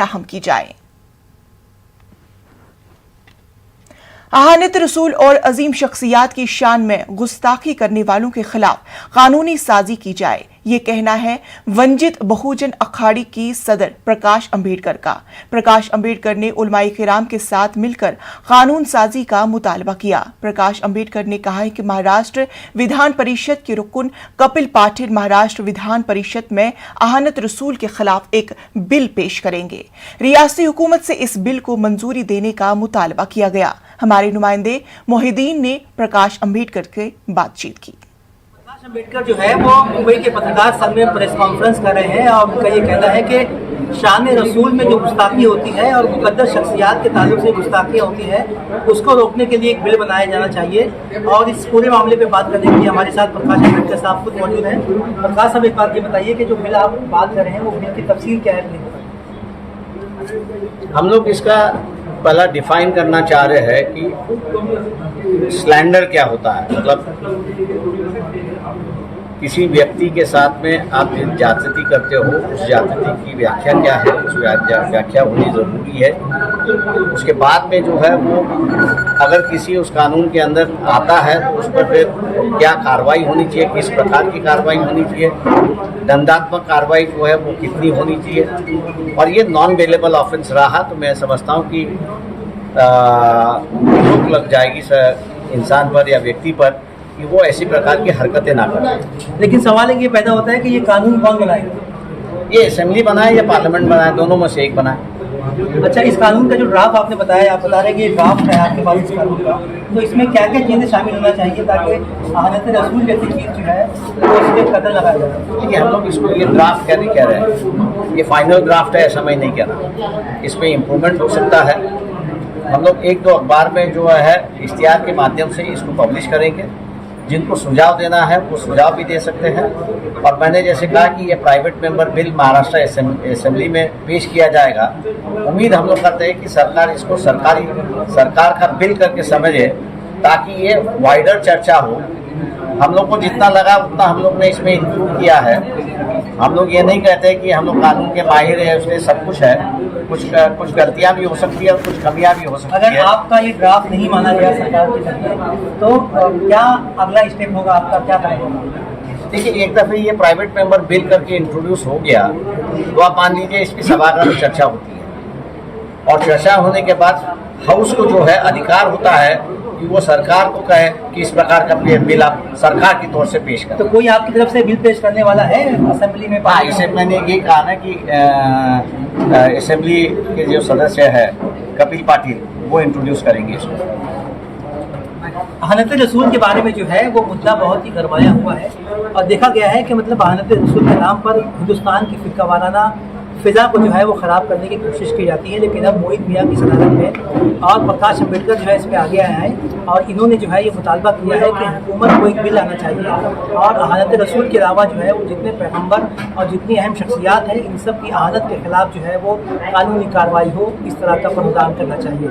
फराहम की जाए। अहानित रसूल और अजीम शख्सियात की शान में गुस्ताखी करने वालों के खिलाफ कानूनी साजी की जाए, ये कहना है वंचित बहुजन अखाड़ी की सदर प्रकाश अंबेडकर का। प्रकाश अंबेडकर ने उलमाए किराम के साथ मिलकर कानून साजी का मुतालबा किया। प्रकाश अंबेडकर ने कहा है कि महाराष्ट्र विधान परिषद के रुकन कपिल पाटिल महाराष्ट्र विधान परिषद में अहानित रसूल के खिलाफ एक बिल पेश करेंगे। रियासती हुकूमत से इस बिल को मंजूरी देने का मुतालबा किया गया। हमारे नुमाइंदे मोहिदीन ने प्रकाश अंबेडकर से बातचीत की। प्रकाश अंबेडकर जो है वो मुंबई के पत्रकार संघ में प्रेस कॉन्फ्रेंस कर रहे हैं और उनका ये कहना है कि शाने रसूल में जो गुस्ताखी होती है और मुकद्दस शख्सियात के ताल्लुक से गुस्ताखियाँ होती है उसको रोकने के लिए एक बिल बनाया जाना चाहिए। और इस पूरे मामले पे बात करने के लिए हमारे साथ प्रकाश अंबेडकर साहब खुद मौजूद हैं। प्रकाश साहब, एक बात ये बताइए कि जो बिल आप बात कर रहे हैं वो बिल की तफसील क्या है? हम लोग इसका पहला डिफाइन करना चाह रहे हैं कि स्लैंडर क्या होता है। मतलब किसी व्यक्ति के साथ में आप जिस जाति करते हो उस जाति की व्याख्या क्या है, उस व्याख्या होनी ज़रूरी है। उसके बाद में जो है वो अगर किसी उस कानून के अंदर आता है तो उस पर फिर क्या कार्रवाई होनी चाहिए, किस प्रकार की कार्रवाई होनी चाहिए, दंडात्मक कार्रवाई जो है वो कितनी होनी चाहिए। और ये नॉन बेलेबल ऑफेंस रहा तो मैं समझता हूँ कि रोक लग जाएगी इंसान पर या व्यक्ति पर कि वो ऐसी प्रकार की हरकतें ना करें। लेकिन सवाल ये पैदा होता है कि ये कानून कौन बनाएगा? ये असेंबली बनाए या पार्लियामेंट बनाए, दोनों में से एक बनाए। अच्छा, इस कानून का जो ड्राफ्ट आपने बताया, आप बता रहे हैं कि ये ड्राफ्ट है आपके पास इस कानून का, तो इसमें क्या क्या चीज़ें शामिल होना चाहिए ताकि अहानित रसूल जैसी चीज़ जो है वो इस पर कदर लगाया जाए? ठीक है, हम लोग इसको ये ड्राफ्ट कह रहे हैं, ये फाइनल ड्राफ्ट है ऐसा मैं नहीं कह रहा। इसमें इम्प्रूवमेंट हो सकता है। हम लोग 1-2 अखबार में जो है इश्तिहार के माध्यम से इसको पब्लिश करेंगे। जिनको सुझाव देना है वो सुझाव भी दे सकते हैं। और मैंने जैसे कहा कि ये private member bill Maharashtra assembly में पेश किया जाएगा। उम्मीद हम लोग करते हैं कि सरकार इसको सरकार का बिल करके समझे ताकि ये वाइडर चर्चा हो। हम लोग को जितना लगा उतना हम लोग ने इसमें इंक्लूड किया है। हम लोग ये नहीं कहते कि हम लोग कानून के माहिर हैं, उसमें सब कुछ है। कुछ गलतियां भी हो सकती है और कुछ कमियां भी हो सकती है। अगर आपका ये ड्राफ्ट नहीं माना गया सरकार की तरफ से तो क्या अगला स्टेप होगा आपका, क्या करेगा? देखिए, एक दफ़े ये प्राइवेट मेंबर बिल करके इंट्रोड्यूस हो गया तो आप मान लीजिए इसकी सभागार में चर्चा होती है और चर्चा होने के बाद हाउस को जो है अधिकार होता है कि वो सरकार को कहे कि इस प्रकार का बिल आप सरकार की तौर से पेश करें। तो कोई आपकी तरफ से बिल पेश करने वाला है असेंबली में? हाँ, इसे मैंने ये कहा ना कि असेंबली के जो सदस्य है कपिल पाटिल वो इंट्रोड्यूस करेंगे इसको। अहानित रसूल के बारे में जो है वो मुद्दा बहुत ही गरमाया हुआ है और देखा गया है कि मतलब अहानित रसूल के नाम पर हिंदुस्तान की फिरकावाराना फिजा को जो है वो ख़राब करने की कोशिश की जाती है। लेकिन अब मोहित मियाँ की सदारत में और प्रकाश अंबेडकर जो है इसमें आगे आए हैं और इन्होंने जो है ये मुतालबा किया है कि हुकूमत को एक बिल आना चाहिए और अहानित रसूल के अलावा जो है वो जितने पैगम्बर और जितनी अहम शख्सियात हैं इन सब की अहानत के खिलाफ जो है वो कानूनी कार्रवाई हो, इस तरह का प्रावधान करना चाहिए।